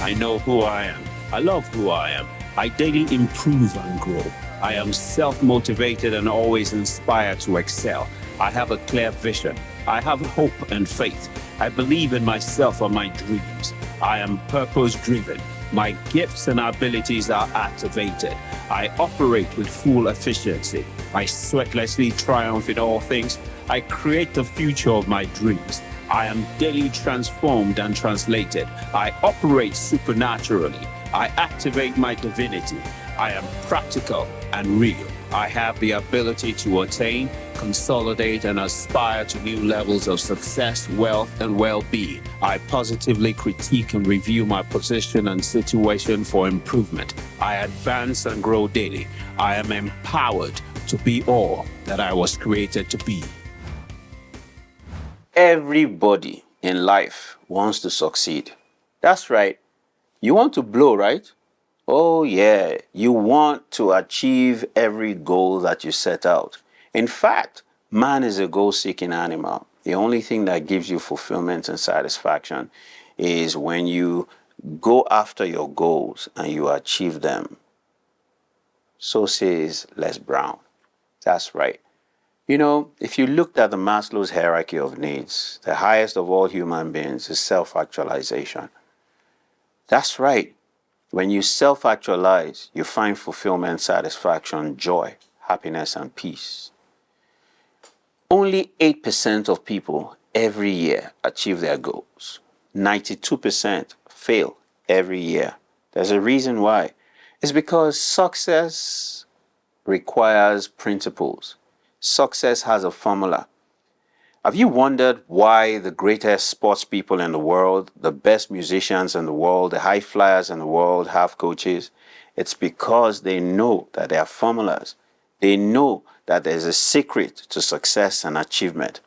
I know who I am. I love who I am. I daily improve and grow. I am self-motivated and always inspired to excel. I have a clear vision. I have hope and faith. I believe in myself and my dreams. I am purpose-driven. My gifts and abilities are activated. I operate with full efficiency. I sweatlessly triumph in all things. I create the future of my dreams. I am daily transformed and translated. I operate supernaturally. I activate my divinity. I am practical and real. I have the ability to attain, consolidate, and aspire to new levels of success, wealth, and well-being. I positively critique and review my position and situation for improvement. I advance and grow daily. I am empowered to be all that I was created to be. Everybody in life wants to succeed. That's right. You want to blow, right? Oh yeah, you want to achieve every goal that you set out. In fact, man is a goal-seeking animal. The only thing that gives you fulfillment and satisfaction is when you go after your goals and you achieve them. So says Les Brown. That's right. You know, if you looked at the Maslow's hierarchy of needs, the highest of all human beings is self-actualization. That's right. When you self-actualize, you find fulfillment, satisfaction, joy, happiness, and peace. Only 8% of people every year achieve their goals. 92% fail every year. There's a reason why. It's because success requires principles. Success has a formula. Have you wondered why the greatest sports people in the world, the best musicians in the world, the high flyers in the world have coaches? It's because they know that there are formulas. They know that there's a secret to success and achievement.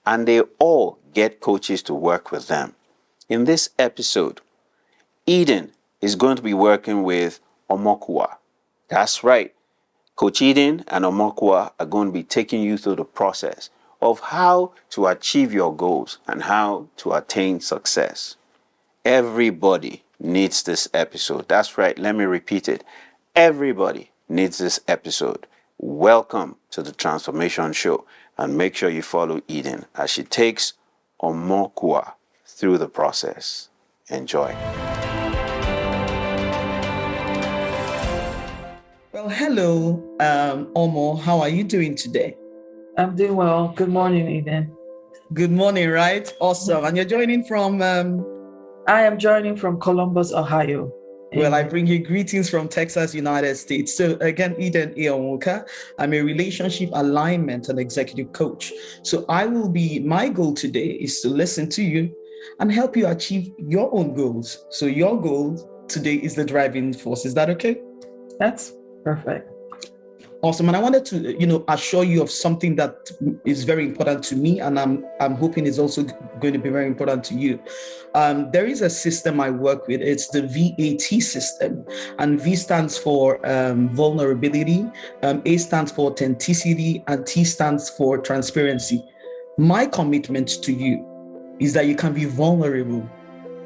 And they all get coaches to work with them. In this episode, Eden is going to be working with Omokhuwa. That's right. Coach Eden and Omokhuwa are going to be taking you through the process of how to achieve your goals and how to attain success. Everybody needs this episode. That's right. Let me repeat it. Everybody needs this episode. Welcome to the Transformation Show, and make sure you follow Eden as she takes Omokhuwa through the process. Enjoy. Well, hello, Omo. How are you doing today? I'm doing well. Good morning, Eden. Good morning, right? Awesome. And you're joining from? I am joining from Columbus, Ohio. Well, I bring you greetings from Texas, United States. So again, Eden Eonwoka, I'm a relationship alignment and executive coach. So my goal today is to listen to you and help you achieve your own goals. So your goal today is the driving force. Is that okay? That's perfect. Awesome. And I wanted to, assure you of something that is very important to me, and I'm hoping is also going to be very important to you. There is a system I work with. It's the VAT system, and V stands for vulnerability, A stands for authenticity, and T stands for transparency. My commitment to you is that you can be vulnerable.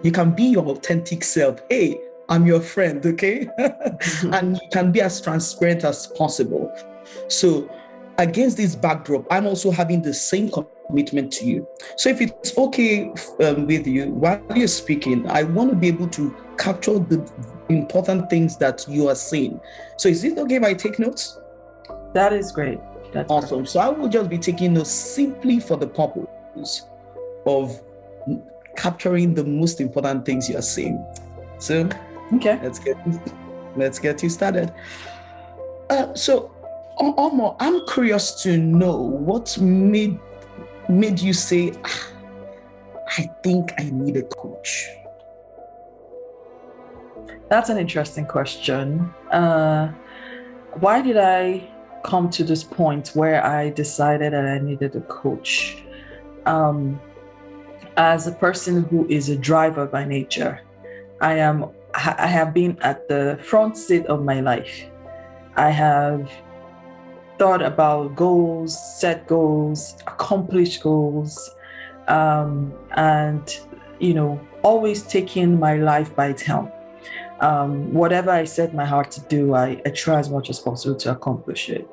You can be your authentic self. Hey, I'm your friend, okay? And you can be as transparent as possible. So against this backdrop, I'm also having the same commitment to you. So if it's okay with you, while you're speaking, I want to be able to capture the important things that you are saying. So is it okay if I take notes? That is great. That's awesome. Perfect. So I will just be taking notes simply for the purpose of capturing the most important things you are saying. So okay, let's get you started. So, Omo, I'm curious to know what made you say, I think I need a coach. That's an interesting question. Why did I come to this point where I decided that I needed a coach? As a person who is a driver by nature, I have been at the front seat of my life. I have thought about goals, set goals, accomplish goals, and always taking my life by its helm. Whatever I set my heart to do, I try as much as possible to accomplish it.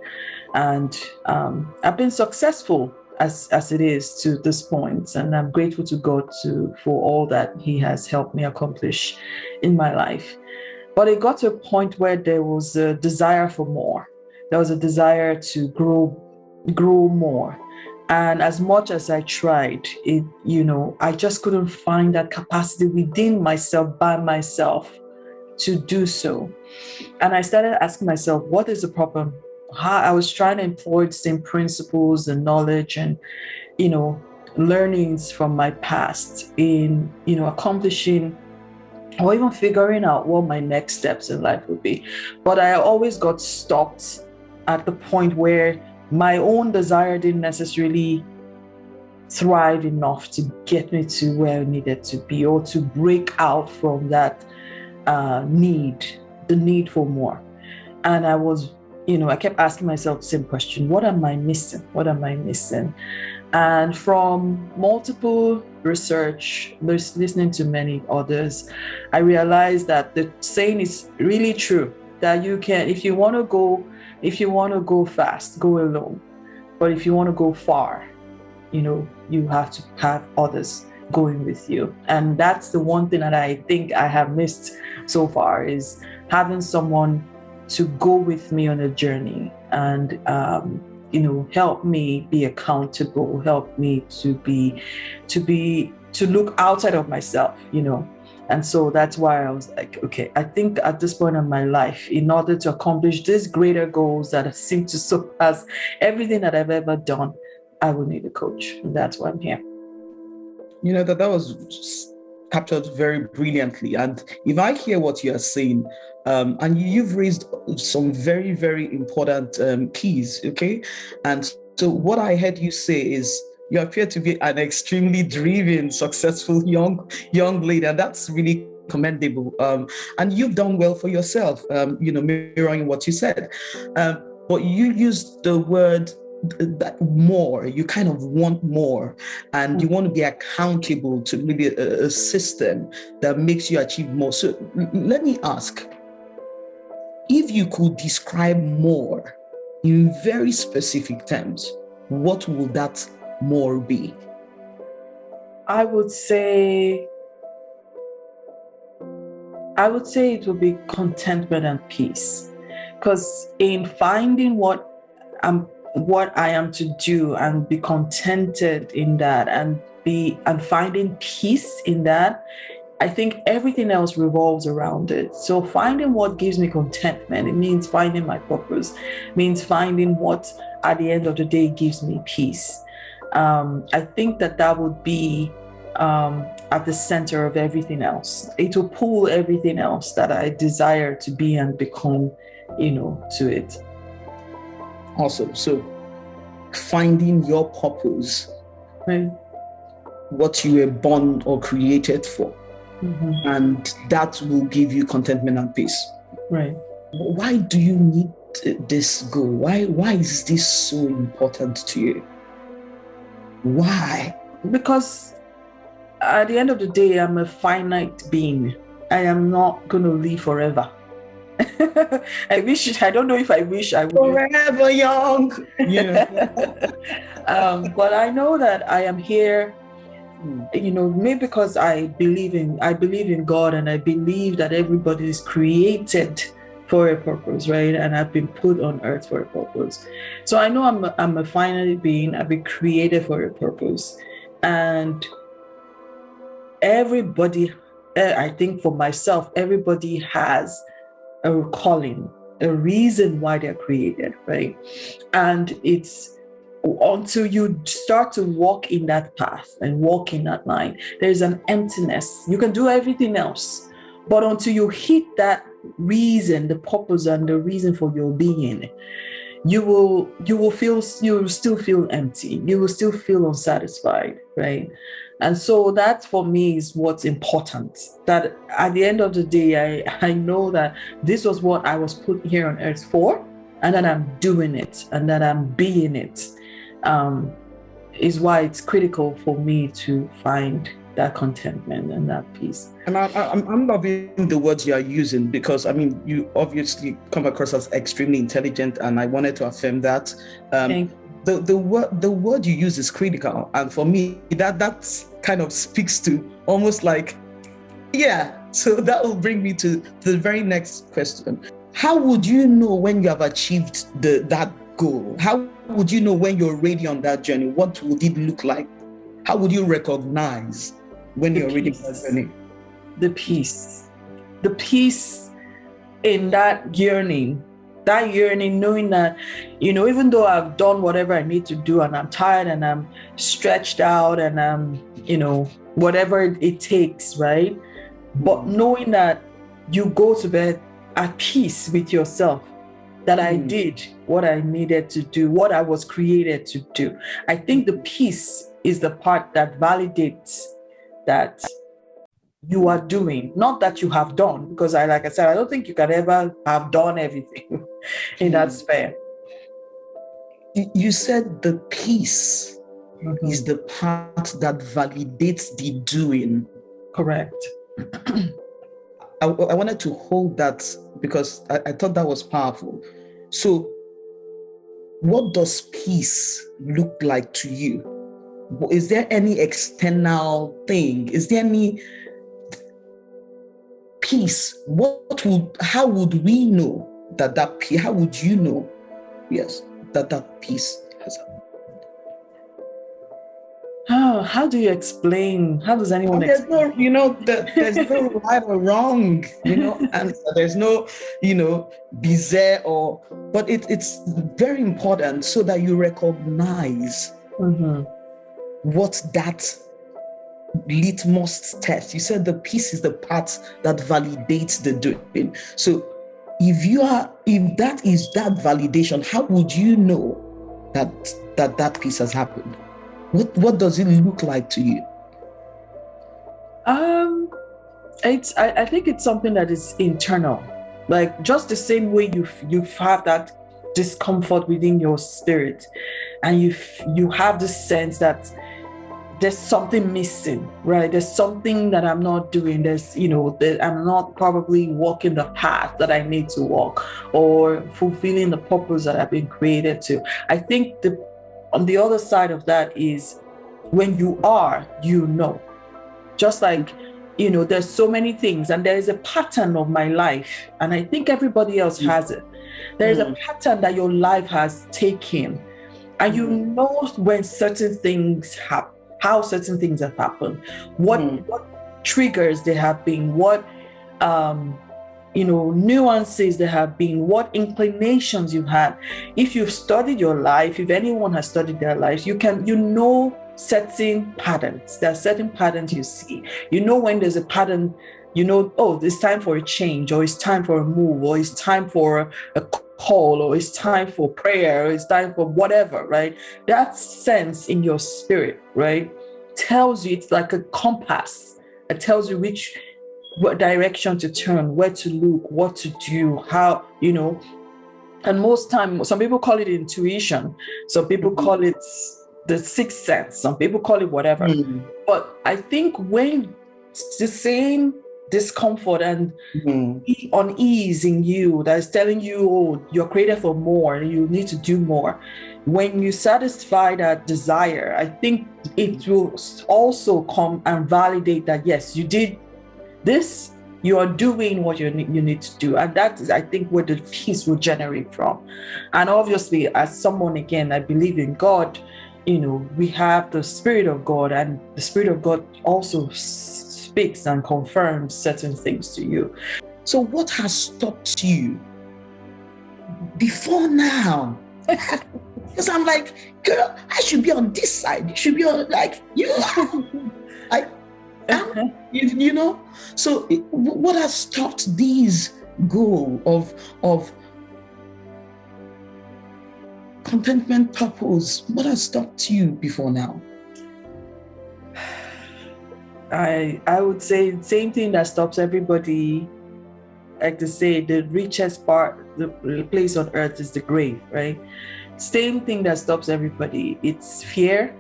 And I've been successful as it is to this point, and I'm grateful to God for all that He has helped me accomplish in my life. But it got to a point where there was a desire for more. There was a desire to grow more. And as much as I tried, I just couldn't find that capacity within myself, by myself, to do so. And I started asking myself, what is the problem? How I was trying to employ the same principles and knowledge and, learnings from my past in, accomplishing or even figuring out what my next steps in life would be. But I always got stopped at the point where my own desire didn't necessarily thrive enough to get me to where I needed to be, or to break out from that the need for more. And I kept asking myself the same question: what am I missing? What am I missing? And from multiple research, listening to many others, I realized that the saying is really true, that you can, if you want to go fast, go alone. But if you want to go far, you have to have others going with you. And that's the one thing that I think I have missed so far, is having someone to go with me on a journey and help me be accountable, help me to look outside of myself, And so that's why I was like, okay, I think at this point in my life, in order to accomplish these greater goals that seem to surpass everything that I've ever done, I will need a coach. And that's why I'm here. That was captured very brilliantly. And if I hear what you are saying, and you've raised some very, very important keys, okay? And so what I heard you say is, you appear to be an extremely driven, successful young lady, and that's really commendable. And you've done well for yourself, mirroring what you said. But you used the word that more, you kind of want more, and you want to be accountable to maybe a system that makes you achieve more. So let me ask, if you could describe more in very specific terms, what would that more be? I would say it would be contentment and peace. Because in finding what I am to do and be contented in that, and finding peace in that, I think everything else revolves around it. So finding what gives me contentment, it means finding my purpose, means finding what at the end of the day gives me peace. I think that would be at the center of everything else. It will pull everything else that I desire to be and become, to it. Awesome. So finding your purpose, right, what you were born or created for, and that will give you contentment and peace. Right. Why do you need this goal? Why is this so important to you? Why? Because at the end of the day, I'm a finite being. I am not going to live forever. I don't know if I wish I would. Forever young. But I know that I am here, maybe because I believe in God, and I believe that everybody is created for a purpose, right? And I've been put on earth for a purpose. So I know I'm a finite being. I've been created for a purpose. And everybody, I think for myself, everybody has a calling, a reason why they're created, right? And it's until you start to walk in that path and walk in that line, there's an emptiness. You can do everything else, but until you hit that reason, the purpose and the reason for your being, you will still feel empty. You will still feel unsatisfied, right? And so that for me is what's important. That at the end of the day, I know that this was what I was put here on earth for, and that I'm doing it, and that I'm being it. Is why it's critical for me to find that contentment and that peace. And I'm loving the words you are using, because I mean, you obviously come across as extremely intelligent, and I wanted to affirm that. The word you use is critical, and for me, that kind of speaks to almost like, yeah. So that will bring me to the very next question. How would you know when you have achieved that goal? How would you know when you're already on that journey? What would it look like? How would you recognize when you're already on that journey? The peace in that yearning, knowing that, even though I've done whatever I need to do and I'm tired and I'm stretched out and I'm, whatever it takes, right? But knowing that you go to bed at peace with yourself, that I did what I needed to do, what I was created to do. I think the peace is the part that validates that you are doing, not that you have done, because like I said, I don't think you can ever have done everything in that sphere. You said the peace is the part that validates the doing. Correct. I wanted to hold that because I thought that was powerful. So what does peace look like to you? Is there any external thing? Is there any peace? How would we know that peace? How would you know, yes, that peace has happened? How do you explain? How does anyone explain? There's no right or wrong, and there's no, bizarre but it's very important so that you recognize what that litmus test. You said the peace is the part that validates the doing. So if that is that validation, how would you know that peace has happened? What does it look like to you? I think it's something that is internal, like just the same way you have that discomfort within your spirit, and you have the sense that there's something missing, right? There's something that I'm not doing. I'm not probably walking the path that I need to walk or fulfilling the purpose that I've been created to. I think on the other side of that is when you are, just like, there's so many things, and there is a pattern of my life, and I think everybody else has it. There is a pattern that your life has taken, and you know when certain things happen, how certain things have happened, what triggers there have been, what nuances there have been, what inclinations you've had. If you've studied your life, if anyone has studied their lives, you know certain patterns. There are certain patterns you see. When there's a pattern, it's time for a change, or it's time for a move, or it's time for a call, or it's time for prayer, or it's time for whatever, right? That sense in your spirit, right, tells you, it's like a compass. It tells you what direction to turn, where to look, what to do, how, and most time, some people call it intuition, some people call it the sixth sense, some people call it whatever. But I think when it's the same discomfort and unease in you that is telling you, you're created for more and you need to do more, when you satisfy that desire, I think it will also come and validate that, yes, you did this, you are doing what you need to do. And that is, I think, where the peace will generate from. And obviously, as someone, again, I believe in God, we have the Spirit of God, and the Spirit of God also speaks and confirms certain things to you. So what has stopped you before now? Because I'm like, girl, I should be on this side. You should be on, like, So what has stopped these goal of contentment, purpose? What has stopped you before now? I would say the same thing that stops everybody. Like to say, the richest part, the place on earth is the grave, right? Same thing that stops everybody. It's fear,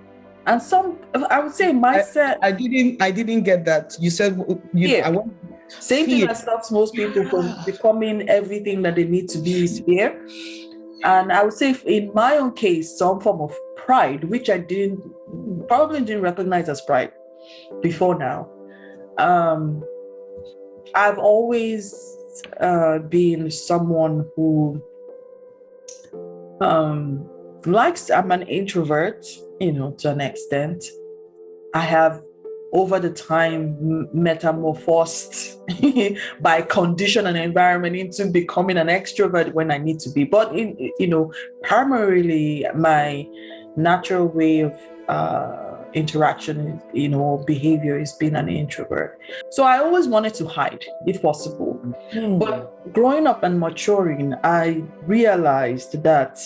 And some, I would say, mindset. I didn't get that. You said Fear. I want Same fear. thing that stops most people from becoming everything that they need to be is fear. And I would say, in my own case, some form of pride, which I probably didn't recognize as pride before now. I've always been someone who I'm an introvert, to an extent. I have over the time metamorphosed by condition and environment into becoming an extrovert when I need to be. But primarily my natural way of interaction, behavior is being an introvert. So I always wanted to hide if possible. But growing up and maturing, I realized that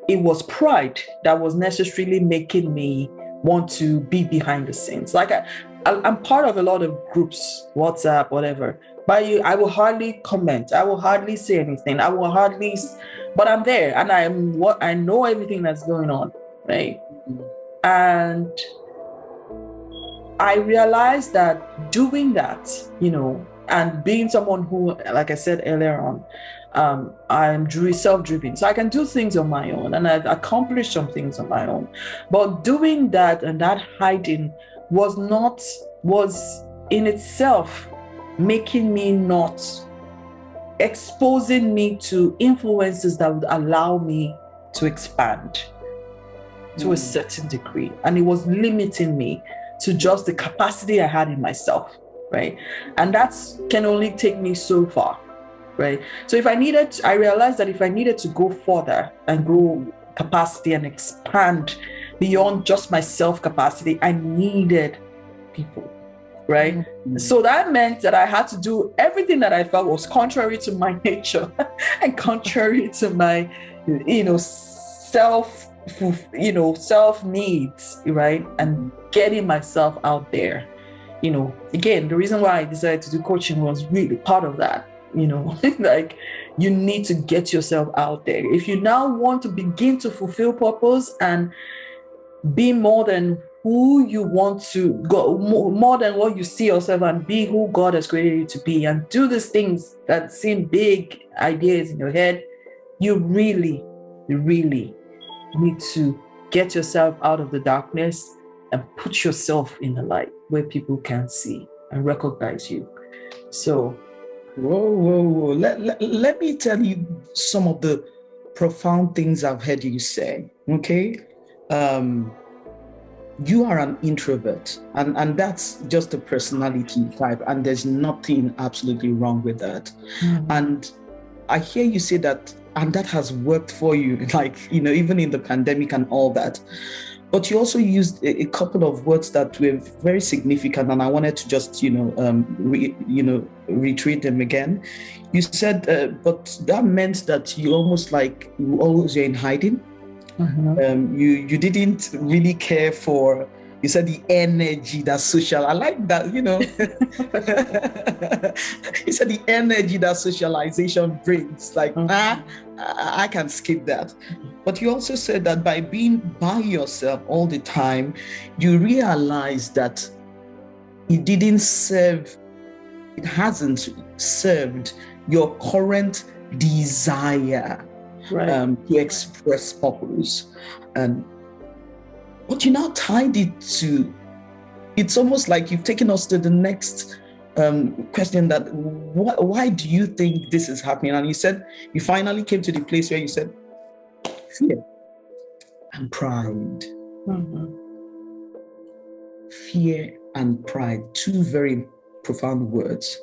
it was pride that was necessarily making me want to be behind the scenes. Like I'm part of a lot of groups, WhatsApp, whatever. But I will hardly comment. I will hardly say anything. But I'm there, and I know everything that's going on, right? And I realized that doing that, and being someone who, like I said earlier on, I'm self-driven, so I can do things on my own, and I've accomplished some things on my own. But doing that and that hiding was in itself making me not exposing me to influences that would allow me to expand to a certain degree, and it was limiting me to just the capacity I had in myself, right? And that can only take me so far. Right. So I realized that if I needed to go further and grow capacity and expand beyond just my self capacity, I needed people. Right. Mm-hmm. So that meant that I had to do everything that I felt was contrary to my nature and contrary to my, self needs. Right. And getting myself out there. Again, the reason why I decided to do coaching was really part of that. Like you need to get yourself out there. If you now want to begin to fulfill purpose and be more than who you want to go, more than what you see yourself, and be who God has created you to be, and do these things that seem big ideas in your head, you really, really need to get yourself out of the darkness and put yourself in the light where people can see and recognize you. So Whoa. Let me tell you some of the profound things I've heard you say, okay? You are an introvert, and that's just a personality type, and there's nothing absolutely wrong with that. Mm-hmm. And I hear you say that, and that has worked for you, like, even in the pandemic and all that. But you also used a couple of words that were very significant, and I wanted to just, reiterate them again. You said, but that meant that you almost like you always were in hiding. Mm-hmm. You didn't really care for. You said the energy that social. I like that. You said the energy that socialization brings. Like, I can skip that. But you also said that by being by yourself all the time, you realize that it hasn't served your current desire, right, to express purpose. But you now tied it to, it's almost like you've taken us to the next question, that why do you think this is happening? And you said you finally came to the place where you said fear and pride. Mm-hmm. Fear and pride, two very profound words.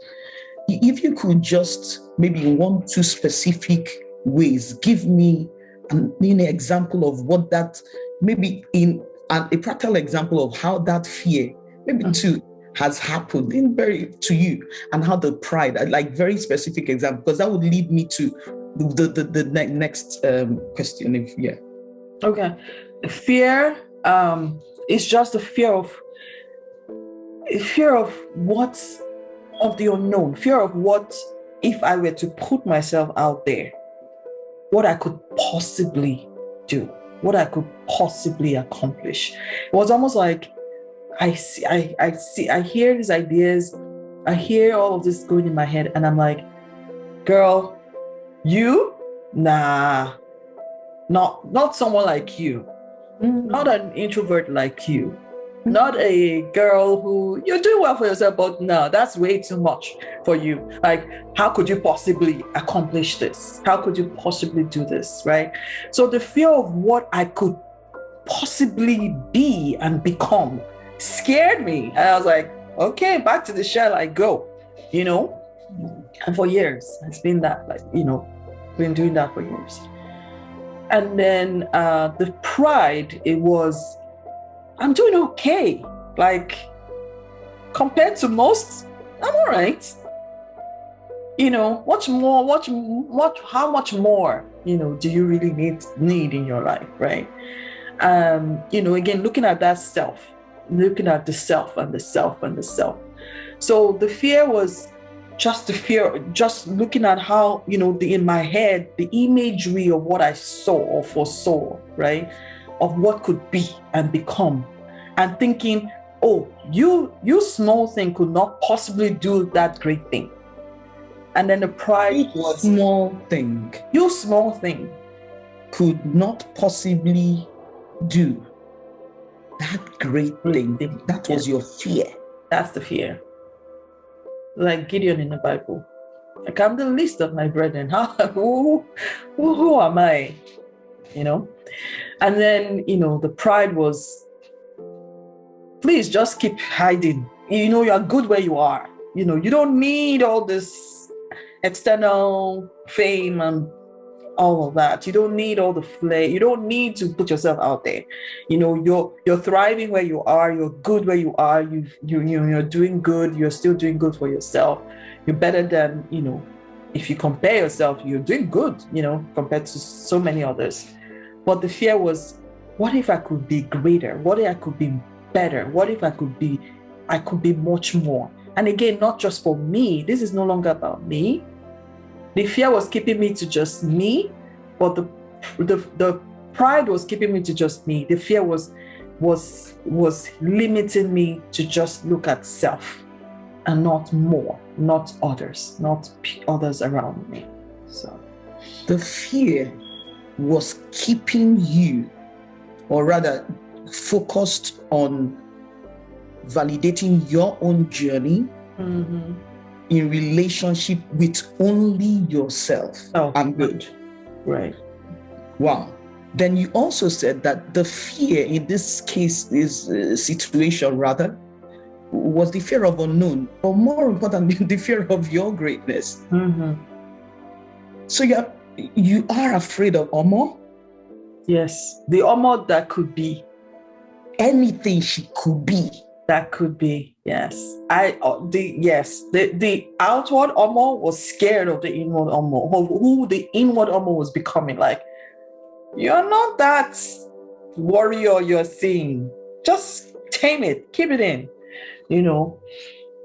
If you could just maybe in 1-2 specific ways give me an example of what that, maybe in a practical example of how that fear maybe too has happened to you, and how the pride, like very specific example, because that would lead me to the next question. Okay. Fear is just a fear of the unknown, fear of what if I were to put myself out there, what I could possibly do, what I could possibly accomplish. It was almost like I hear these ideas, I hear all of this going in my head, and I'm like, girl, you? Nah, not someone like you, not an introvert like you, not a girl who you're doing well for yourself, but no, that's way too much for you. Like, how could you possibly accomplish this? How could you possibly do this, right? So the fear of what I could possibly be and become scared me. And I was like, okay, back to the shell I go, you know? And for years, it's been that, like, you know, been doing that for years. And then the pride, it was, I'm doing okay. Like, compared to most, I'm all right. You know, how much more, you know, do you really need in your life, right? You know, again, looking at that self, looking at the self and the self and the self. So the fear was just the fear, just looking at how, you know, in my head, the imagery of what I saw or foresaw, right? Of what could be and become, and thinking, oh, you small thing could not possibly do that great thing. And then the pride was, small thing you small thing could not possibly do that great thing. That was your fear. That's the fear. Like Gideon in the Bible. Like, I'm the least of my brethren. Who am I? You know? And then, you know, the pride was, please just keep hiding. You know, you're good where you are. You know, you don't need all this external fame and all of that. You don't need all the flair. You don't need to put yourself out there. You know, you're thriving where you are. You're good where you are. You're doing good. You're still doing good for yourself. You're better than, you know, if you compare yourself, you're doing good, you know, compared to so many others. But the fear was, what if I could be greater? What if I could be better? What if I could be much more? And again, not just for me. This is no longer about me. The fear was keeping me to just me, but the pride was keeping me to just me. The fear was limiting me to just look at self and not more, not others, not others around me. So the fear was keeping you, or rather focused on validating your own journey in relationship with only yourself. Oh, I'm good. Right. Wow. Then you also said that the fear in this case situation rather was the fear of unknown, or more importantly, the fear of your greatness. So you are afraid of Omo? Yes, the Omo that could be. Anything she could be. That could be, yes. The outward Omo was scared of the inward Omo, of who the inward Omo was becoming. Like, you're not that warrior you're seeing. Just tame it, keep it in, you know.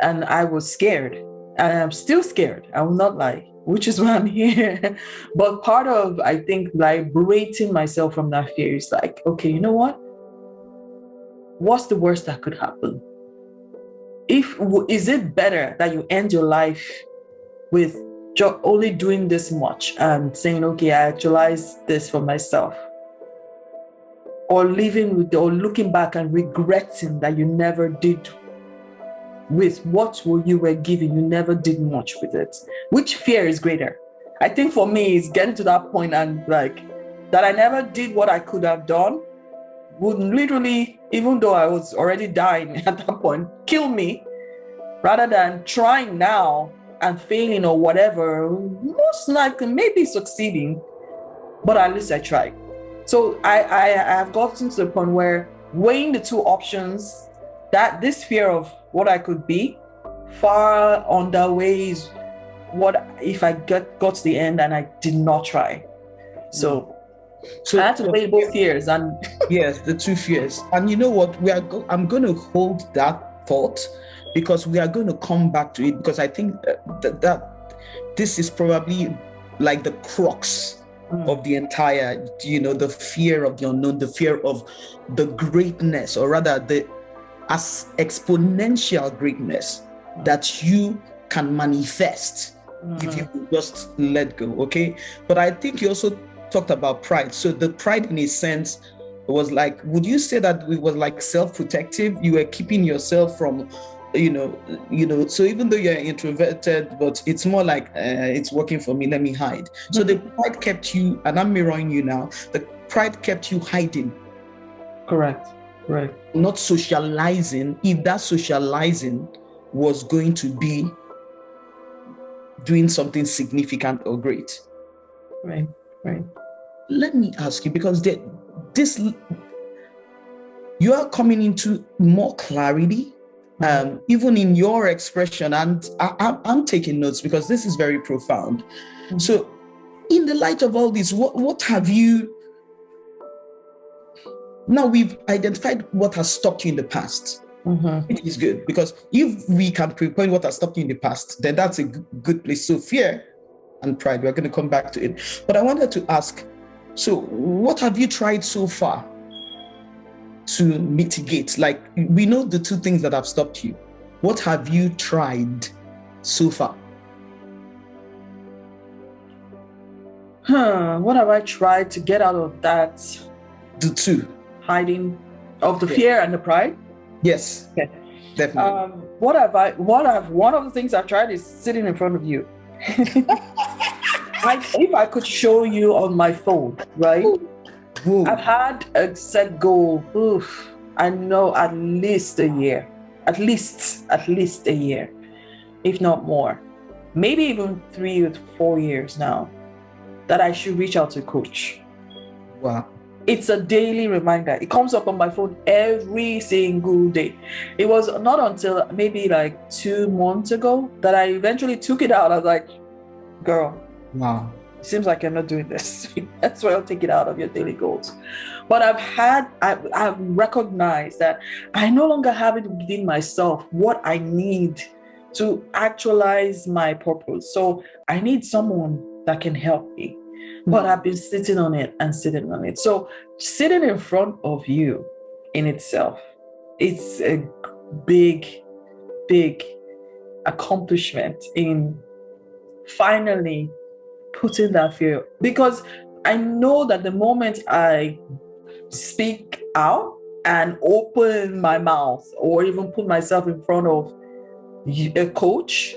And I was scared, and I'm still scared. I will not lie, which is why I'm here. But part of, I think, liberating myself from that fear is like, okay, you know what? What's the worst that could happen? Is it better that you end your life with only doing this much and saying, okay, I actualize this for myself, or looking back and regretting that you never did with what you were given, you never did much with it? Which fear is greater? I think for me, it's getting to that point and like that I never did what I could have done would literally, even though I was already dying at that point, kill me, rather than trying now and failing or whatever, most likely maybe succeeding, but at least I tried. So I have gotten to the point where weighing the two options, that this fear of what I could be far underweighs what if I got to the end and I did not try. So I had to weigh both fears. And yes, the two fears. And you know what? I'm going to hold that thought, because we are going to come back to it, because I think that this is probably like the crux of the entire, the fear of the unknown, the fear of the greatness, or rather the as exponential greatness that you can manifest if you just let go. Okay. But I think you also talked about pride. So the pride, in a sense, was like, would you say that it was like self-protective? You were keeping yourself from, so even though you're introverted, but it's more like it's working for me, let me hide. So the pride kept you, and I'm mirroring you now, the pride kept you hiding. Correct. Not socializing, if that socializing was going to be doing something significant or great. Right. Let me ask you, because you are coming into more clarity, even in your expression, and I'm taking notes because this is very profound. So in the light of all this, what have you, now we've identified what has stopped you in the past. It is good, because if we can pinpoint what has stopped you in the past, then that's a good place. So fear and pride, we're going to come back to it. But I wanted to ask, so what have you tried so far to mitigate? Like, we know the two things that have stopped you. What have you tried so far? What have I tried to get out of that? The two. Hiding of the fear and the pride? Yes. Okay. Definitely. One of the things I've tried is sitting in front of you. If I could show you on my phone, right? Ooh. I've had a set goal. I know at least a year, at least a year, if not more, maybe even 3 or 4 years now, that I should reach out to a coach. Wow. It's a daily reminder. It comes up on my phone every single day. It was not until maybe like 2 months ago that I eventually took it out. I was like, girl, wow, it seems like you're not doing this. That's why I'll take it out of your daily goals. But I've recognized that I no longer have it within myself what I need to actualize my purpose. So I need someone that can help me. But I've been sitting on it. So sitting in front of you in itself, it's a big accomplishment in finally putting that fear. Because I know that the moment I speak out and open my mouth or even put myself in front of a coach,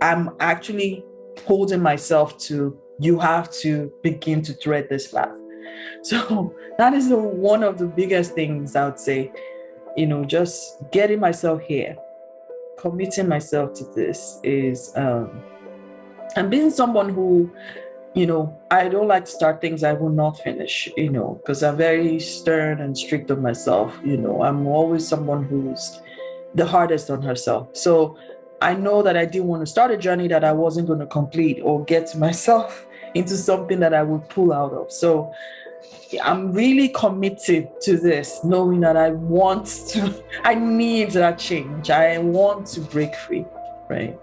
I'm actually holding myself to, you have to begin to tread this path. So that is one of the biggest things I would say, just getting myself here, committing myself to this is, and being someone who, I don't like to start things I will not finish, because I'm very stern and strict on myself. I'm always someone who's the hardest on herself. So I know that I didn't want to start a journey that I wasn't going to complete or get myself into something that I would pull out of. So I'm really committed to this, knowing that I need that change. I want to break free, right?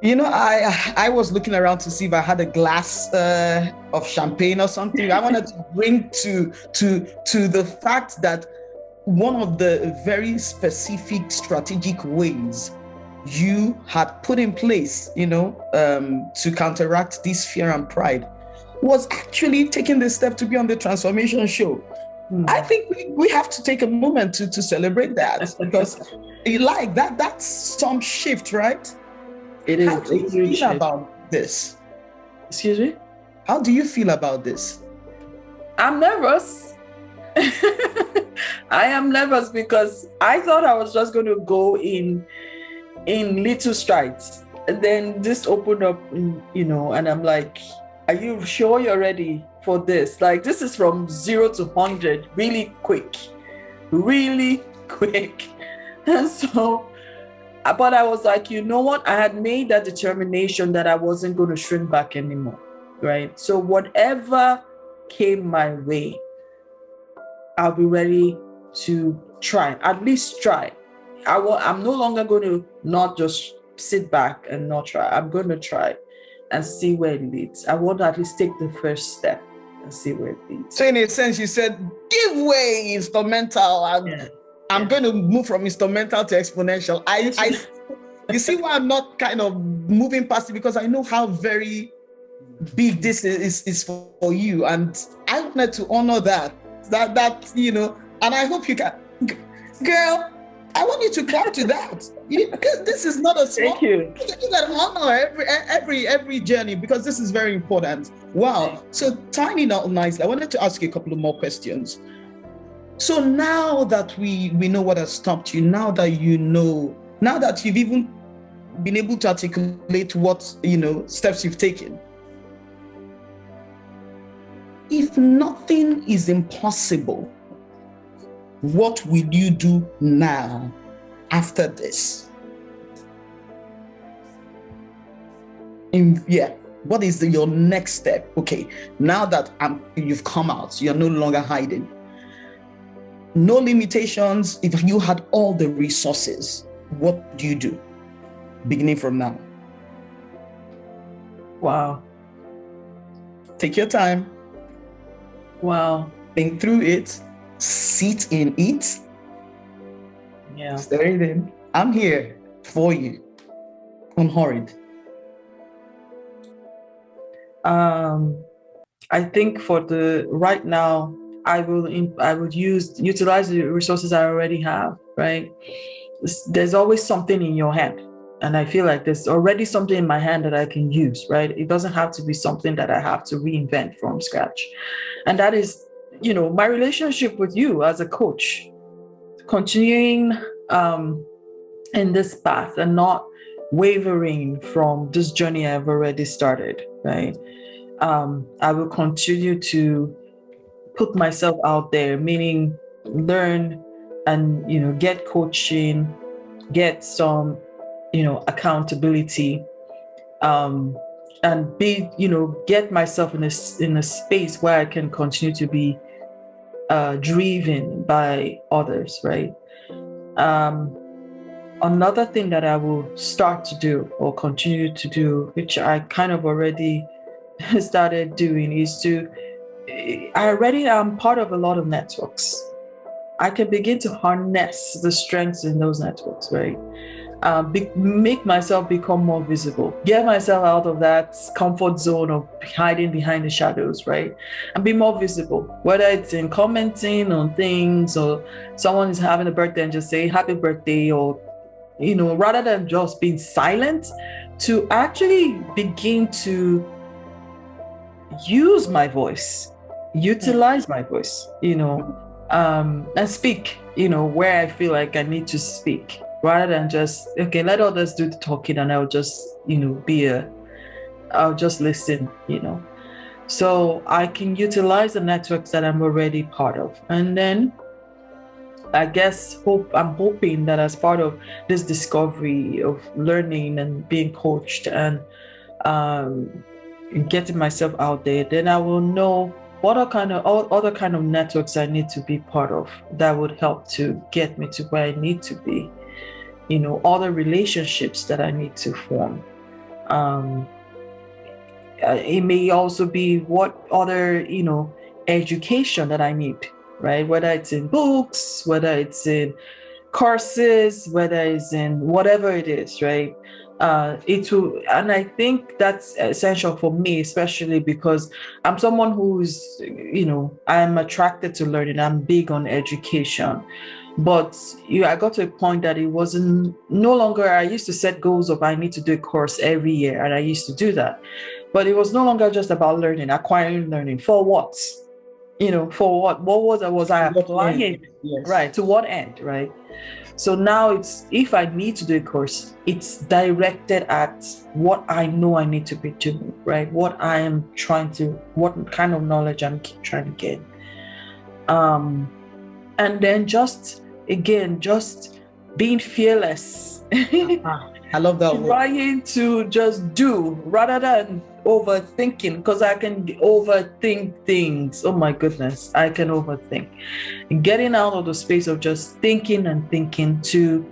I was looking around to see if I had a glass of champagne or something. I wanted to bring to the fact that one of the very specific strategic ways you had put in place, to counteract this fear and pride was actually taking the step to be on the transformation show. I think we have to take a moment to celebrate that, because that's some shift, right? It is. How do you feel about this? Excuse me? How do you feel about this? I'm nervous. I am nervous because I thought I was just going to go in little strides. And then this opened up, and I'm like, are you sure you're ready for this? Like, this is from 0 to 100 really quick. And so, but I was like, you know what? I had made that determination that I wasn't going to shrink back anymore, right? So whatever came my way, I'll be ready to try, at least try. I'm no longer going to not just sit back and not try. I'm going to try. and see where it leads. I want to at least take the first step and see where it leads. So in a sense, you said, give way instrumental. I'm going to move from instrumental to exponential. You see why I'm not kind of moving past it, because I know how very big this is for you, and I wanted to honor that and I hope you can, girl. I want you to clap to that. Because this is not a small. Thank you. You got to honor every journey, because this is very important. Wow. So tying out nicely, I wanted to ask you a couple of more questions. So now that we know what has stopped you, now that you've even been able to articulate what steps you've taken. If nothing is impossible, what will you do now after this? What is your next step? Okay, now that you've come out, you're no longer hiding. No limitations. If you had all the resources, what do you do beginning from now? Wow. Take your time. Wow. Think through it. Sit in it. Yeah. Stay in. I'm here for you. Unhurried. I think for the right now, I would utilize the resources I already have, right? There's always something in your hand. And I feel like there's already something in my hand that I can use, right? It doesn't have to be something that I have to reinvent from scratch. And that is, my relationship with you as a coach, continuing in this path and not wavering from this journey I've already started, right? I will continue to put myself out there, meaning learn and, get coaching, get some, accountability, and be, get myself in a space where I can continue to be driven by others, right? Another thing that I will start to do or continue to do, which I kind of already started doing, is I already am part of a lot of networks. I can begin to harness the strengths in those networks, right? Make myself become more visible, get myself out of that comfort zone of hiding behind the shadows, right? And be more visible, whether it's in commenting on things or someone is having a birthday and just say happy birthday, or, rather than just being silent, to actually begin to use my voice, utilize my voice, and speak, where I feel like I need to speak, rather than just, okay, let others do the talking and I'll just, I'll just listen, So I can utilize the networks that I'm already part of. And then I guess I'm hoping that as part of this discovery of learning and being coached and getting myself out there, then I will know what other kind of networks I need to be part of that would help to get me to where I need to be. Other relationships that I need to form. It may also be what other, education that I need, right? Whether it's in books, whether it's in courses, whether it's in whatever it is, right? And I think that's essential for me, especially because I'm someone who's, I'm attracted to learning. I'm big on education. But I got to a point that it wasn't no longer, I used to set goals of I need to do a course every year, and I used to do that. But it was no longer just about learning, acquiring learning. For what? For what? What was I applying? Yes. Right. To what end, right? So now it's, if I need to do a course, it's directed at what I know I need to be doing, right? What kind of knowledge I'm trying to get. And then just being fearless. I love that word. Trying to just do rather than overthinking, because I can overthink things. Oh my goodness, I can overthink. Getting out of the space of just thinking and thinking to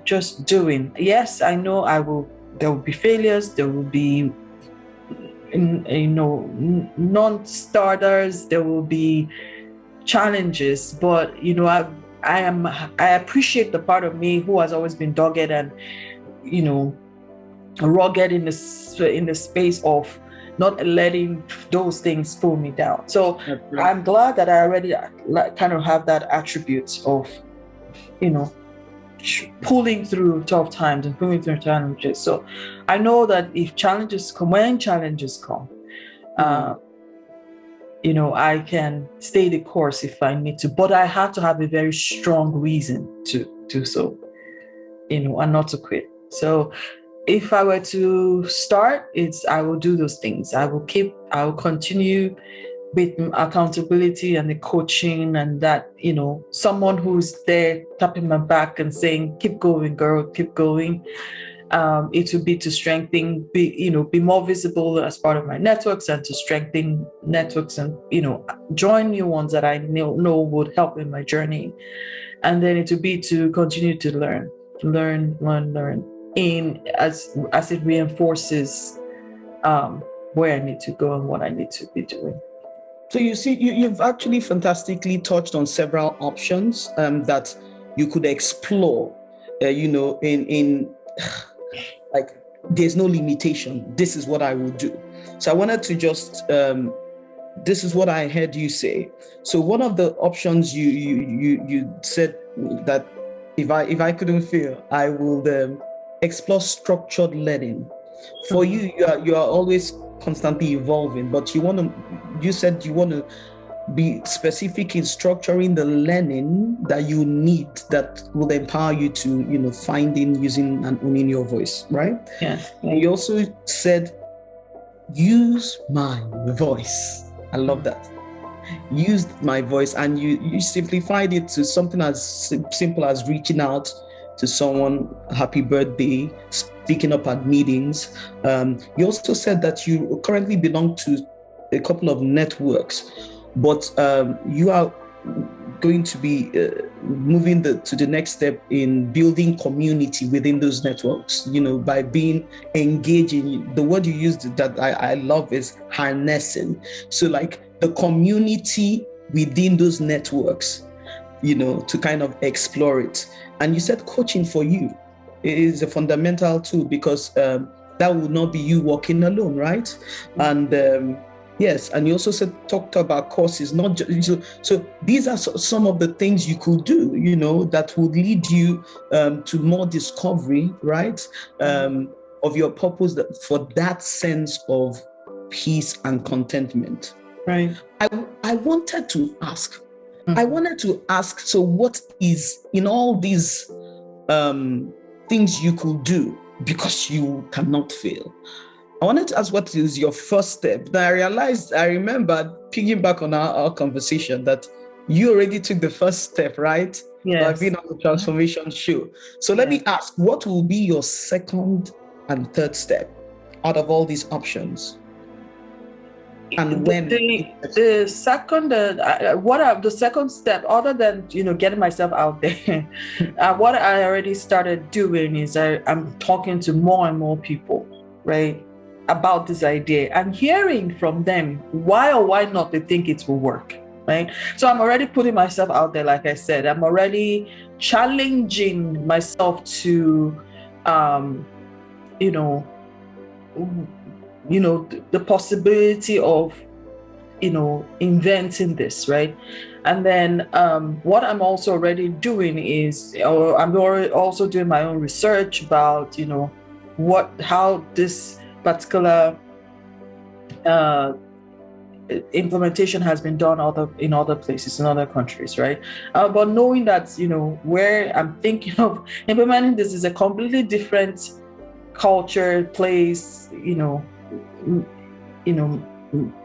just doing. Yes, I know there will be failures, there will be non-starters, there will be challenges, but I appreciate the part of me who has always been dogged and rugged in the space of not letting those things pull me down. So I'm glad that I already kind of have that attribute of pulling through tough times and pulling through challenges. So I know that when challenges come, I can stay the course if I need to, but I have to have a very strong reason to do so, and not to quit. So if I were to start, I will do those things. I will continue with accountability and the coaching, and that, someone who's there tapping my back and saying, keep going, girl, keep going. It would be to strengthen, be more visible as part of my networks, and to strengthen networks, and join new ones that I know would help in my journey. And then it would be to continue to learn, as it reinforces where I need to go and what I need to be doing. So you see, you've actually fantastically touched on several options that you could explore. In like, there's no limitation. This is what I will do. So I wanted to just, this is what I heard you say. So one of the options you said that if I couldn't fail, I will explore structured learning. For you are always constantly evolving, but you said you want to be specific in structuring the learning that you need, that will empower you to, finding, using, and owning your voice, right? Yes. And you also said, use my voice. I love that. Use my voice, and you simplified it to something as simple as reaching out to someone, happy birthday, speaking up at meetings. You also said that you currently belong to a couple of networks, but you are going to be moving to the next step in building community within those networks, by being engaging. The word you used that I love is harnessing. So like the community within those networks, to kind of explore it. And you said coaching for you is a fundamental tool, because that would not be you walking alone, right? Mm-hmm. And yes, and you also talked about courses, not just, so these are some of the things you could do, that would lead you to more discovery, right? Of your purpose, for that sense of peace and contentment. Right. I wanted to ask, so what is in all these things you could do because you cannot fail? I wanted to ask, what is your first step? Then I remembered, piggyback on our conversation, that you already took the first step, right? Yes. By being on the transformation show. So let me ask, what will be your second and third step out of all these options? And when the second step, other than getting myself out there, what I already started doing is I'm talking to more and more people, right, about this idea, and hearing from them why or why not they think it will work, right? So I'm already putting myself out there. Like I said, I'm already challenging myself to the possibility of inventing this, right? And then what I'm also already doing is, I'm also doing my own research about how this particular implementation has been done in other places, in other countries, right? But knowing that where I'm thinking of implementing this is a completely different culture, place,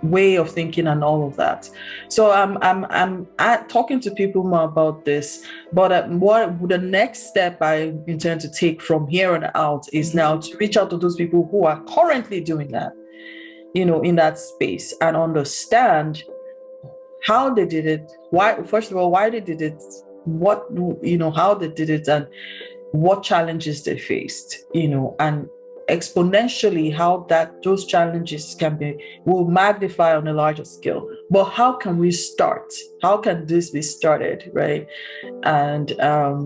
way of thinking and all of that. So I'm talking to people more about this, but what the next step I intend to take from here on out is now to reach out to those people who are currently doing that, in that space, and understand how they did it, why they did it, how they did it, and what challenges they faced, and exponentially how that those challenges will magnify on a larger scale. But how can we start? How can this be started, right? And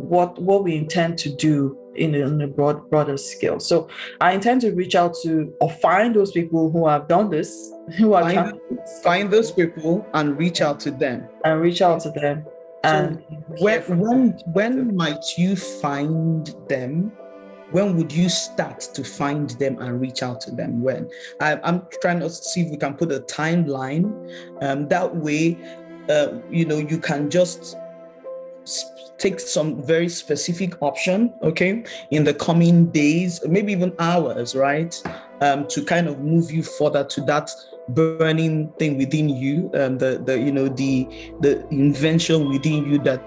what we intend to do in a broader scale. So I intend to reach out to or find those people who have done this, who are find those people and reach out to them. And when might you find them? When would you start to find them and reach out to them? When? I'm trying to see if we can put a timeline. That way, you can just take some very specific option, okay, in the coming days, maybe even hours, right? To kind of move you further to that burning thing within you, the invention within you that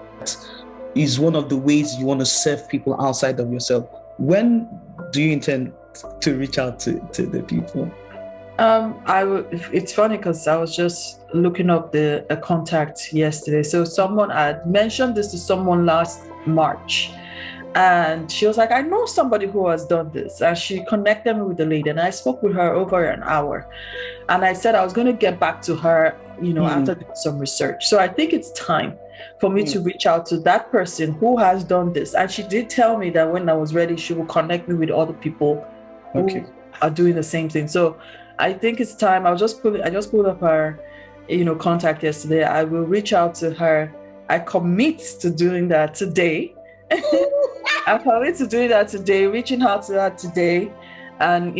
is one of the ways you want to serve people outside of yourself. When do you intend to reach out to the people? It's funny because I was just looking up a contact yesterday. So someone had mentioned this to someone last March, and she was like, I know somebody who has done this, and she connected me with the lady, and I spoke with her over an hour, and I said I was going to get back to her, after doing some research. So I think it's time for me to reach out to that person who has done this. And she did tell me that when I was ready, she will connect me with other people who are doing the same thing. So I think it's time. I just pulled up her, contact yesterday. I will reach out to her. I commit to doing that today. I commit to doing that today, reaching out to her today, and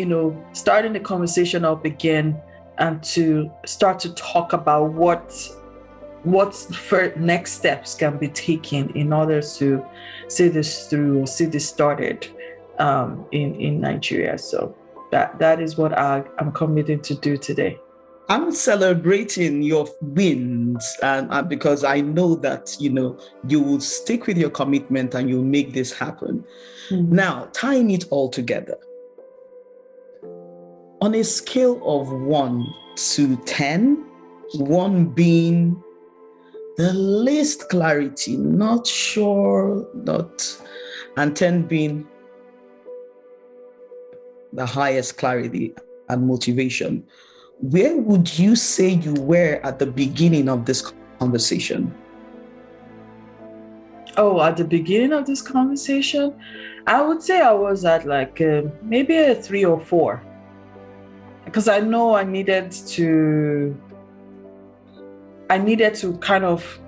starting the conversation up again, and to start to talk about what next steps can be taken in order to see this through, or see this started in Nigeria. So that is what I'm committed to do today. I'm celebrating your wins, and because I know that you will stick with your commitment and you'll make this happen. Mm-hmm. Now, tying it all together, on a scale of 1 to 10, 1 being the least clarity, not sure, and 10 being the highest clarity and motivation, where would you say you were at the beginning of this conversation? Oh, at the beginning of this conversation, I would say I was at maybe a 3 or 4, because I know I needed to kind of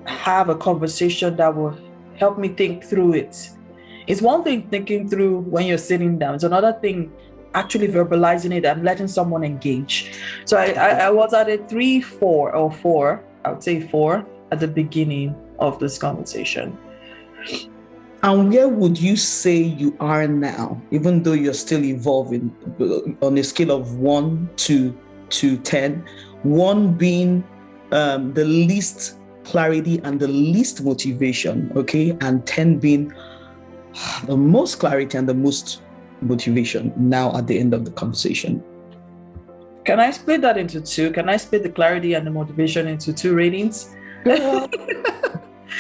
have a conversation that will help me think through it. It's one thing thinking through when you're sitting down. It's another thing actually verbalizing it and letting someone engage. So I was at a 3, 4, or 4. I would say 4 at the beginning of this conversation. And where would you say you are now, even though you're still evolving, on a scale of 1 to 10, 1 being the least clarity and the least motivation, okay, and 10 being the most clarity and the most motivation now at the end of the conversation? Can I split that into 2? Can I split the clarity and the motivation into 2 ratings? There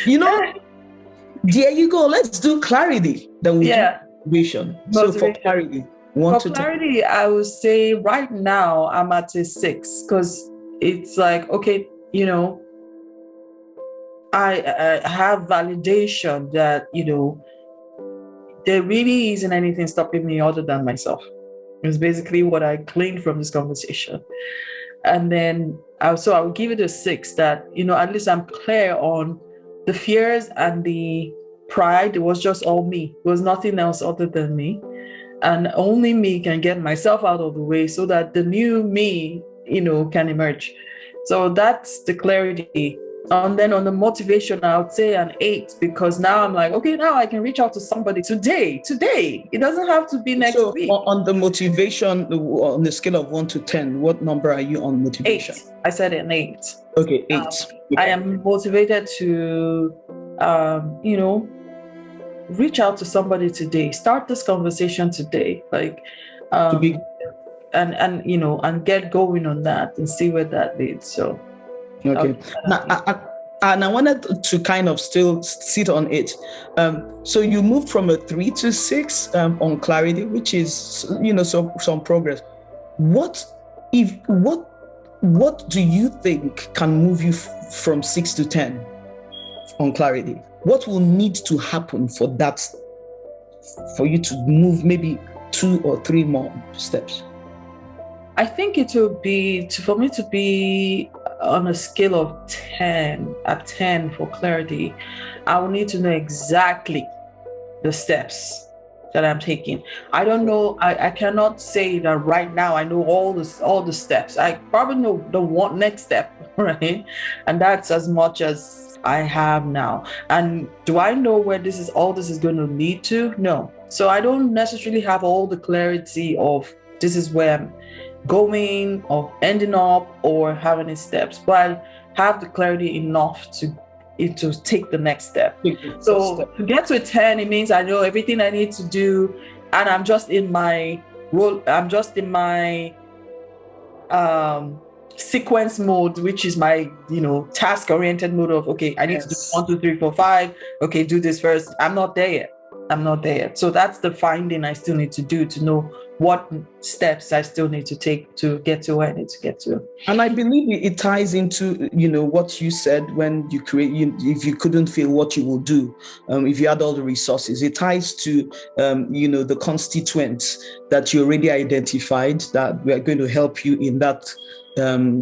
you go. Let's do clarity. Then we do motivation. So for clarity, 1 to 10. For clarity, I would say right now I'm at a 6, because it's like, okay, I have validation that, there really isn't anything stopping me other than myself. It's basically what I gleaned from this conversation. And then I would give it a 6, that, at least I'm clear on the fears and the pride. It was just all me. It was nothing else other than me. And only me can get myself out of the way so that the new me, can emerge. So that's the clarity. And then on the motivation, I would say an 8, because now I'm like, okay, now I can reach out to somebody today. It doesn't have to be next week. On the motivation, on the scale of 1 to 10, what number are you on motivation? 8. I said an 8. Okay, 8. I am motivated to, reach out to somebody today. Start this conversation today, and get going on that and see where that leads. So. Okay. Now, and I wanted to kind of still sit on it. So you moved from a 3 to 6 on clarity, which is, some progress. What do you think can move you from 6 to 10 on clarity? What will need to happen for you to move maybe 2 or 3 more steps? I think it will be for me to be on a scale of 10, at 10 for clarity. I will need to know exactly the steps that I'm taking. I don't know. I cannot say that right now I know all the steps. I probably know the next step, right? And that's as much as I have now. And do I know where all this is going to lead to? No. So I don't necessarily have all the clarity of this is where I'm going or ending up or having any steps, but I have the clarity enough to take the next step. So to get to a 10, it means I know everything I need to do, and I'm just in my role. I'm just in my sequence mode, which is my task-oriented mode of, okay, I need to do 1, 2, 3, 4, 5. Okay, do this first. I'm not there yet. So that's the finding I still need to do to know what steps I still need to take to get to where I need to get to. And I believe it ties into, what you said when you create, if you couldn't feel what you will do, if you had all the resources, it ties to, the constituents that you already identified that were going to help you in that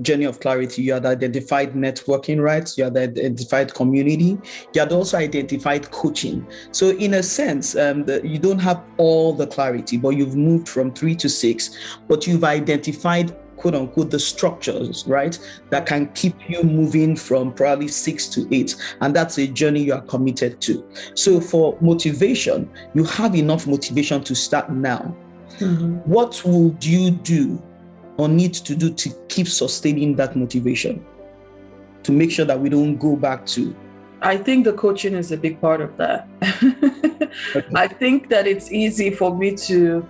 journey of clarity. You had identified networking, right? You had identified community. You had also identified coaching. So in a sense, you don't have all the clarity, but you've moved from 3 to 6, but you've identified, quote unquote, the structures, right, that can keep you moving from probably 6 to 8. And that's a journey you are committed to. So for motivation, you have enough motivation to start now. Mm-hmm. What would you do or need to do to keep sustaining that motivation, to make sure that we don't go back to? I think the coaching is a big part of that. Okay. I think that it's easy for me to,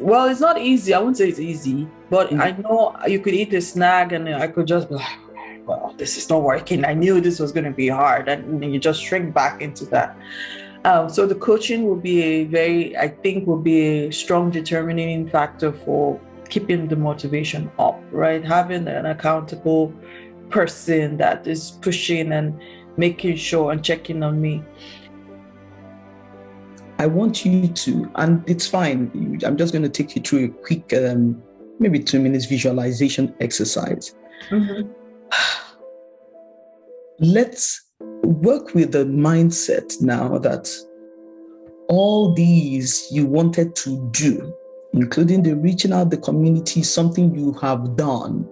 well, it's not easy. I wouldn't say it's easy, but I know you could eat a snack and I could just be like, well, this is not working. I knew this was going to be hard. And you just shrink back into that. So the coaching will be a strong determining factor for keeping the motivation up, right? Having an accountable person that is pushing and making sure and checking on me. I want you to, and it's fine, I'm just going to take you through a quick, maybe 2 minutes visualization exercise. Mm-hmm. Let's work with the mindset now that all these you wanted to do, including the reaching out the community, something you have done,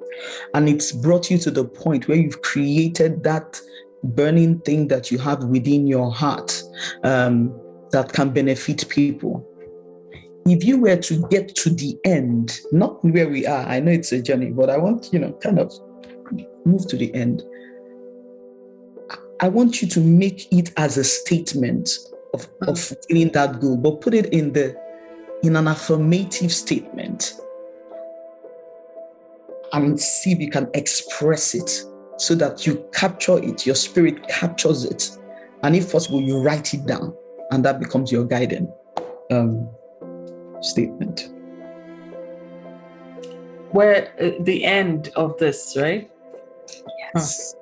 and it's brought you to the point where you've created that burning thing that you have within your heart that can benefit people. If you were to get to the end, not where we are, I know it's a journey, but I want, kind of move to the end. I want you to make it as a statement of fulfilling that goal, but put it in an affirmative statement and see if you can express it so that you capture it, your spirit captures it. And if possible, you write it down and that becomes your guiding statement. Where the end of this, right? Yes.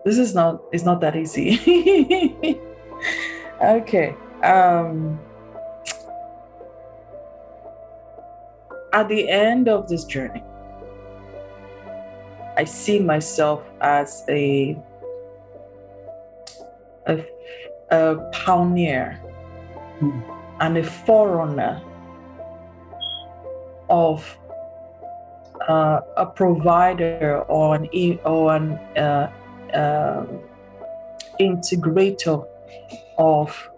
This is it's not that easy. Okay. At the end of this journey, I see myself as a pioneer and a forerunner of a provider or an integrator of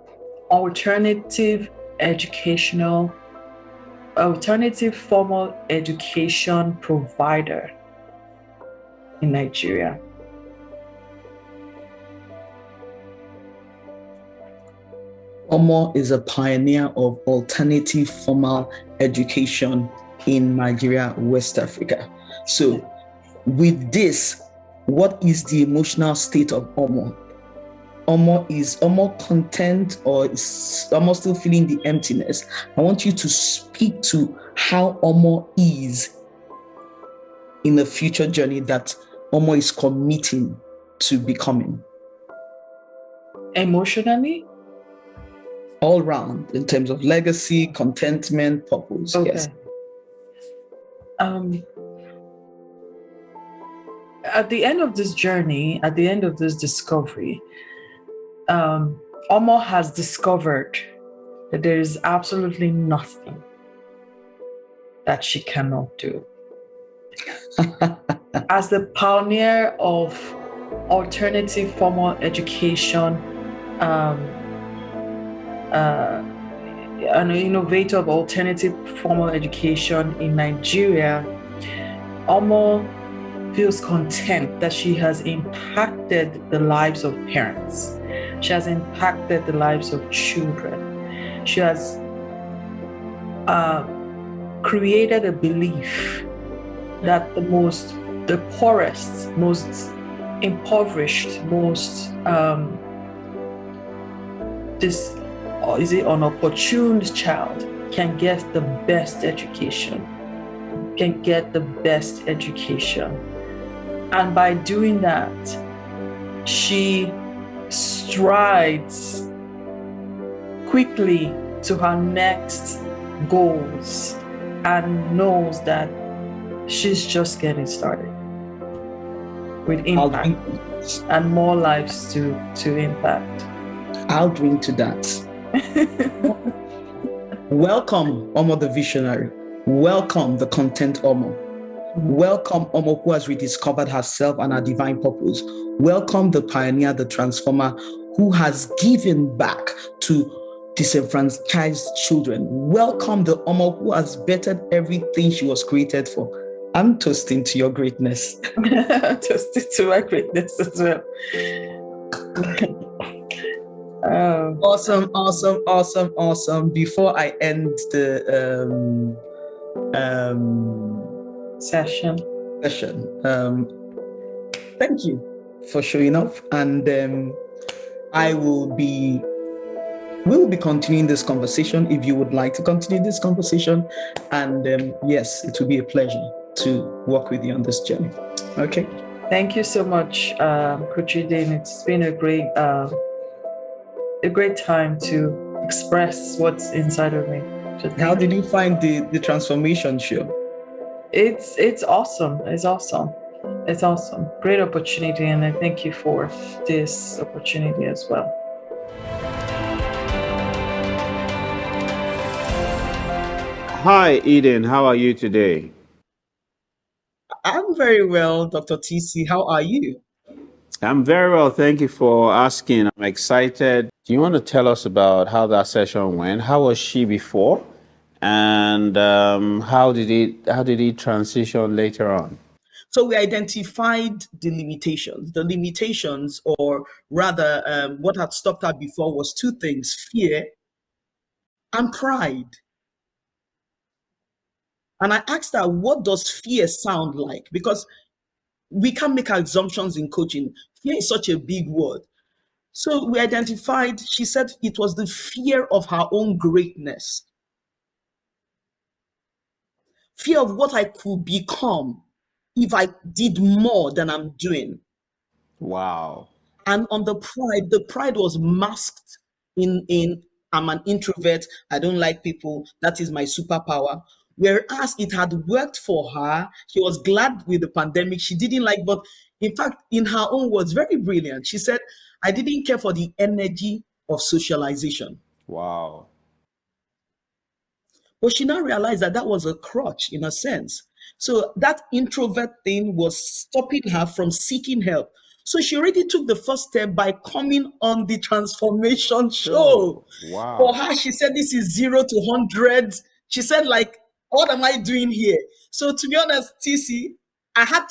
alternative formal education provider in Nigeria. Omo is a pioneer of alternative formal education in Nigeria, West Africa. So, with this, what is the emotional state of Omo? Is Omo content, or is Omo still feeling the emptiness? I want you to speak to how Omo is in the future journey that Omo is committing to becoming. Emotionally? All round, in terms of legacy, contentment, purpose. Okay. Yes. At the end of this journey, at the end of this discovery, Omo has discovered that there is absolutely nothing that she cannot do. As the pioneer of alternative formal education, an innovator of alternative formal education in Nigeria, Omo feels content that she has impacted the lives of parents. She has impacted the lives of children. She has created a belief that the poorest, most impoverished, most unopportune child can get the best education, And by doing that, she strides quickly to her next goals and knows that she's just getting started with impact and more lives to impact. I'll drink to that. Welcome, Omo the visionary. Welcome, the content Omo. Welcome, Omo who has rediscovered herself and her divine purpose. Welcome, the pioneer, the transformer who has given back to disenfranchised children. Welcome, the Omo who has bettered everything she was created for. I'm toasting to your greatness. Toasting to my greatness as well. Awesome. Before I end the session, thank you for showing up, and we will be continuing this conversation if you would like to continue this conversation, and yes, it will be a pleasure to work with you on this journey. Okay. Thank you so much, Coach Eden. It's been a great time to express what's inside of me. How did you find the transformation show? It's awesome. It's awesome. Great opportunity, and I thank you for this opportunity as well. Hi, Eden. How are you today? I'm very well, Dr. TC. How are you? I'm very well. Thank you for asking. I'm excited. Do you want to tell us about how that session went? How was she before? And how did it transition later on? So we identified the limitations. The limitations, or rather, what had stopped her before was two things: fear and pride. And I asked her, what does fear sound like? Because we can't make assumptions in coaching. Fear is such a big word. So we identified, she said it was the fear of her own greatness. Fear of what I could become if I did more than I'm doing. Wow. And on the pride was masked in I'm an introvert, I don't like people, that is my superpower. Whereas it had worked for her, she was glad with the pandemic. She didn't like, but in fact, in her own words, very brilliant. She said, I didn't care for the energy of socialization. Wow. But she now realized that that was a crutch in a sense. So that introvert thing was stopping her from seeking help. So she already took the first step by coming on the transformation show. Wow. For her, she said, this is 0 to 100. She said, like, what am I doing here? So to be honest, TC,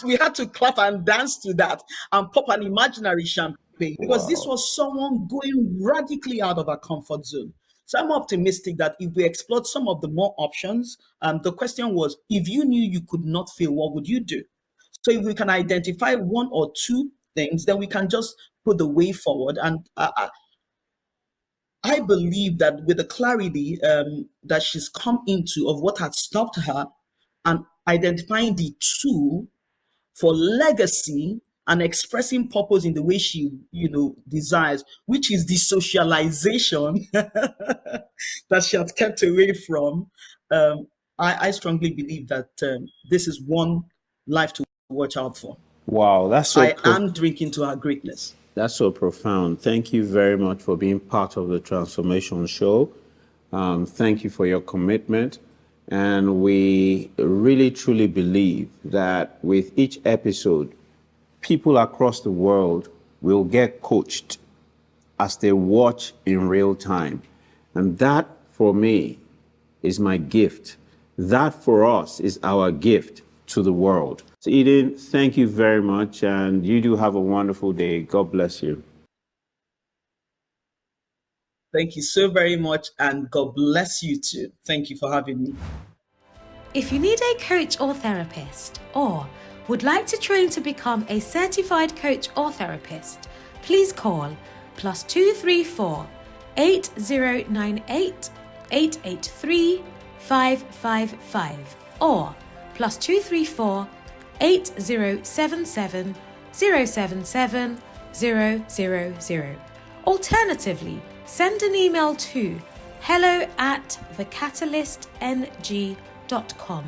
we had to clap and dance to that and pop an imaginary champagne. because this Wow. was someone going radically out of our comfort zone. So I'm optimistic that if we explored some of the more options, the question was, if you knew you could not fail, what would you do? So if we can identify one or two things, then we can just put the way forward. And I believe that with the clarity that she's come into of what had stopped her and identifying the tool for legacy and expressing purpose in the way she, desires, which is the socialization that she had kept away from. Um, I strongly believe that this is one life to watch out for. Wow, I am drinking to her greatness. that's so profound. Thank you very much for being part of the Transformation Show. Thank you for your commitment. And we really truly believe that with each episode, people across the world will get coached as they watch in real time. And that, for me, is my gift. That, for us, is our gift to the world. So, Eden, thank you very much. And you do have a wonderful day. God bless you. Thank you so very much, and God bless you too. Thank you for having me. If you need a coach or therapist, or would like to train to become a certified coach or therapist, please call +234 8098 883 555 or +234 8077 077 000. Alternatively, send an email to hello@thecatalyst.ng.com.